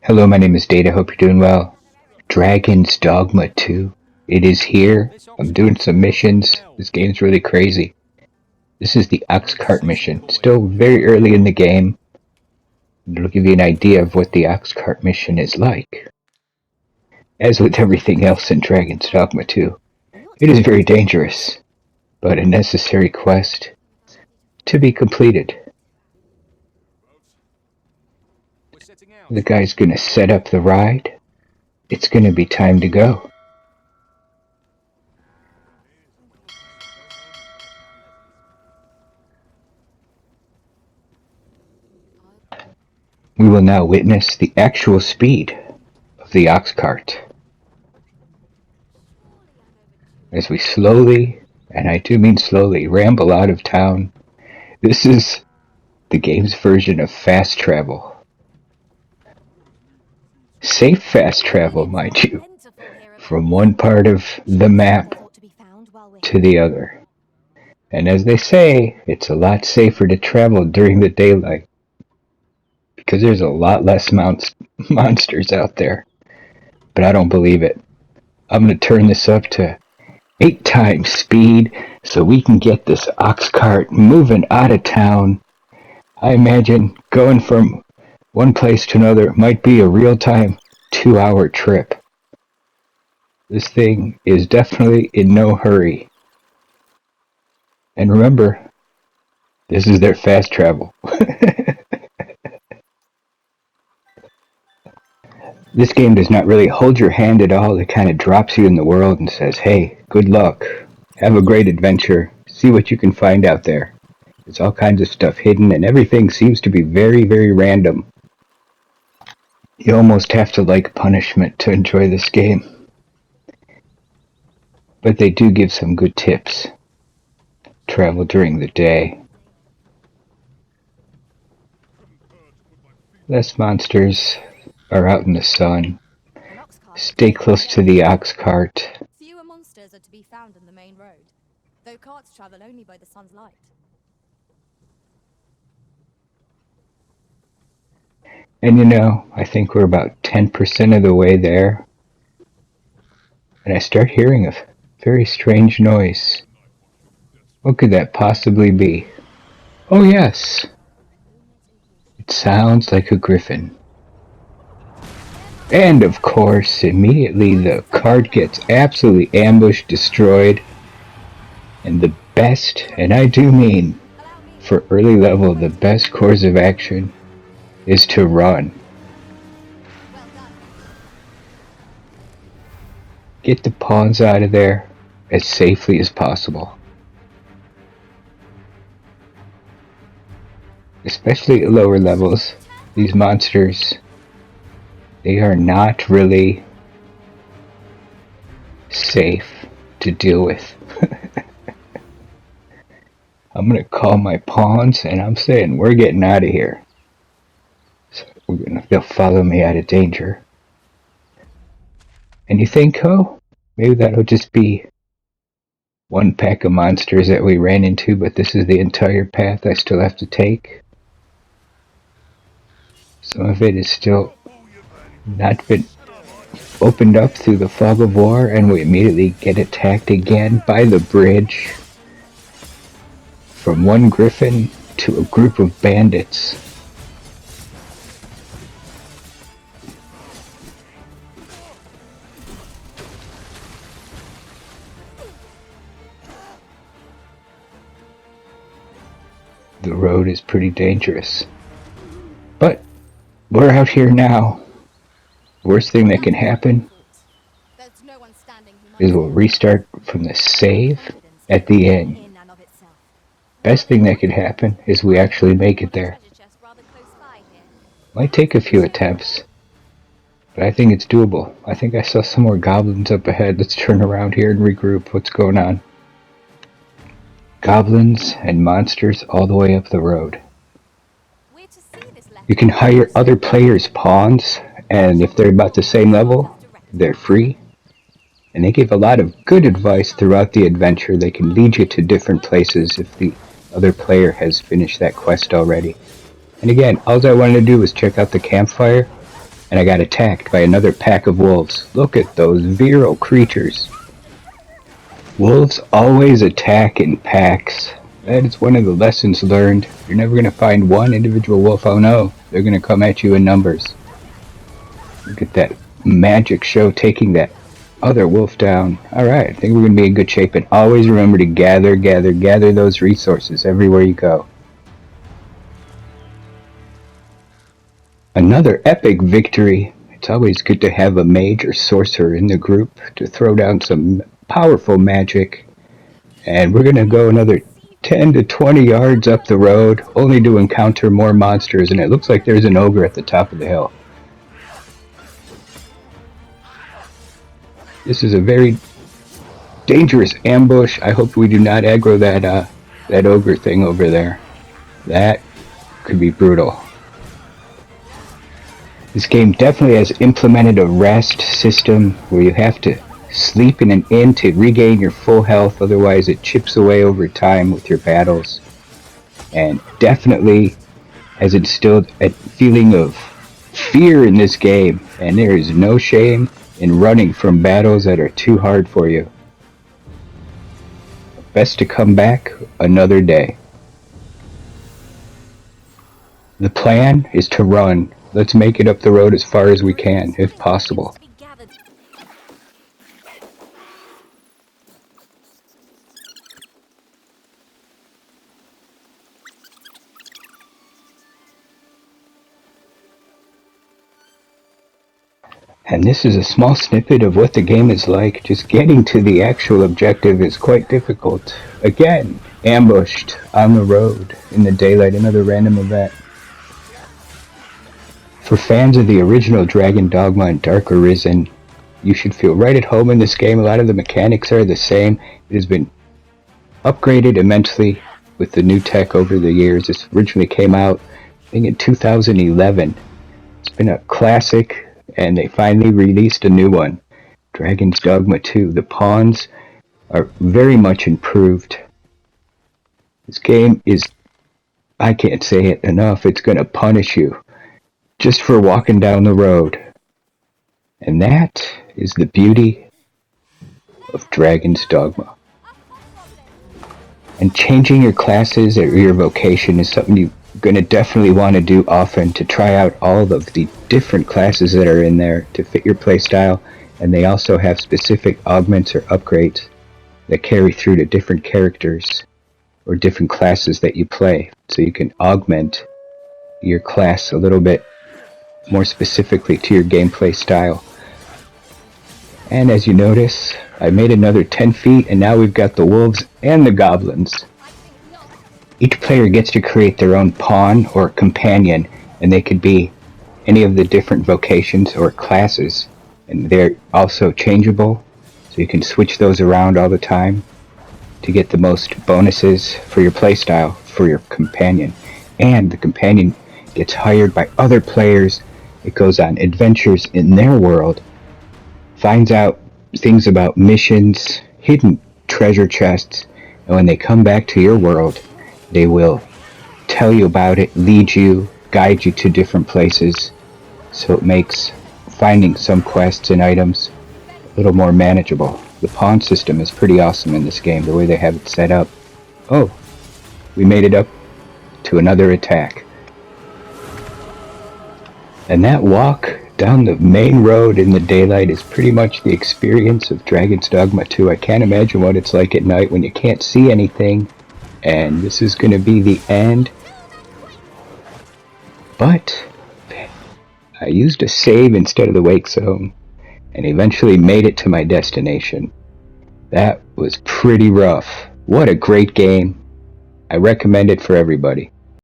Hello, my name is Data. Hope you're doing well. Dragon's Dogma 2. It is here. I'm doing some missions. This game's really crazy. This is the ox cart mission. Still very early in the game. It'll give you an idea of what the ox cart mission is like. As with everything else in Dragon's Dogma 2, it is very dangerous, but a necessary quest to be completed. The guy's gonna set up the ride. It's gonna be time to go. We will now witness the actual speed of the ox cart as we slowly, and I do mean slowly, ramble out of town. This is the game's version of fast travel. Safe fast travel, mind you, from one part of the map to the other. And as they say, it's a lot safer to travel during the daylight because there's a lot less monsters out there. But I don't believe it. I'm going to turn this up to 8 times speed so we can get this ox cart moving out of town. I imagine going from one place to another might be a real-time 2-hour trip. This thing is definitely in no hurry. And remember, this is their fast travel. This game does not really hold your hand at all. It kind of drops you in the world and says, hey, good luck. Have a great adventure. See what you can find out there. There's all kinds of stuff hidden, and everything seems to be very, very random. You almost have to like punishment to enjoy this game. But they do give some good tips. Travel during the day. Less monsters are out in the sun. Stay close to the ox cart. Fewer monsters are to be found on the main road, though carts travel only by the sun's light. And you know, I think we're about 10% of the way there. And I start hearing a very strange noise. What could that possibly be? Oh yes! It sounds like a griffin. And of course, immediately the cart gets absolutely ambushed, destroyed. And the best, and I do mean, for early level, the best course of action is to run. Get the pawns out of there as safely as possible. Especially at lower levels, these monsters, they are not really safe to deal with. I'm gonna call my pawns and I'm saying we're getting out of here. So they'll follow me out of danger. And you think, oh, maybe that'll just be one pack of monsters that we ran into, but this is the entire path I still have to take. Some of it is still not been opened up through the fog of war, and we immediately get attacked again by the bridge. From one griffin to a group of bandits. The road is pretty dangerous. But we're out here now. Worst thing that can happen is we'll restart from the save at the end. Best thing that could happen is we actually make it there. Might take a few attempts, but I think it's doable. I think I saw some more goblins up ahead. Let's turn around here and regroup. What's going on? Goblins and monsters all the way up the road. You can hire other players' pawns, and if they're about the same level, they're free. And they give a lot of good advice throughout the adventure. They can lead you to different places if the other player has finished that quest already. And again, all I wanted to do was check out the campfire. and I got attacked by another pack of wolves. Look at those virile creatures. Wolves always attack in packs. That is one of the lessons learned. You're never going to find one individual wolf. Oh no, they're going to come at you in numbers. Look at that magic show taking that other wolf down. Alright, I think we're going to be in good shape. And always remember to gather those resources everywhere you go. Another epic victory. It's always good to have a mage or sorcerer in the group to throw down some powerful magic. And we're going to go another 10 to 20 yards up the road, only to encounter more monsters, and it looks like there's an ogre at the top of the hill. This is a very dangerous ambush. I hope we do not aggro that ogre thing over there. That could be brutal. This game definitely has implemented a rest system where you have to sleep in an inn to regain your full health, otherwise it chips away over time with your battles. And definitely has instilled a feeling of fear in this game, and there is no shame in running from battles that are too hard for you. Best to come back another day. The plan is to run. Let's make it up the road as far as we can, if possible. And this is a small snippet of what the game is like. Just getting to the actual objective is quite difficult. Again, ambushed on the road in the daylight, another random event. For fans of the original Dragon Dogma and Dark Arisen, you should feel right at home in this game. A lot of the mechanics are the same. It has been upgraded immensely with the new tech over the years. This originally came out, I think, in 2011. It's been a classic, and they finally released a new one, Dragon's Dogma 2. The pawns are very much improved. This game is, I can't say it enough, it's going to punish you just for walking down the road. And that is the beauty of Dragon's Dogma. And changing your classes or your vocation is something you're going to definitely want to do often, to try out all of the different classes that are in there to fit your playstyle. And they also have specific augments or upgrades that carry through to different characters or different classes that you play. So you can augment your class a little bit more specifically to your gameplay style. And as you notice, I made another 10 feet, and now we've got the wolves and the goblins. Each player gets to create their own pawn or companion, and they could be any of the different vocations or classes. And they're also changeable, so you can switch those around all the time to get the most bonuses for your playstyle for your companion. And the companion gets hired by other players. It goes on adventures in their world, finds out things about missions, hidden treasure chests, and when they come back to your world, they will tell you about it, lead you, guide you to different places, so it makes finding some quests and items a little more manageable. The pawn system is pretty awesome in this game, the way they have it set up. Oh, we made it up to another attack. And that walk down the main road in the daylight is pretty much the experience of Dragon's Dogma 2. I can't imagine what it's like at night when you can't see anything, and this is going to be the end. But I used a save instead of the wake zone, and eventually made it to my destination. That was pretty rough. What a great game. I recommend it for everybody.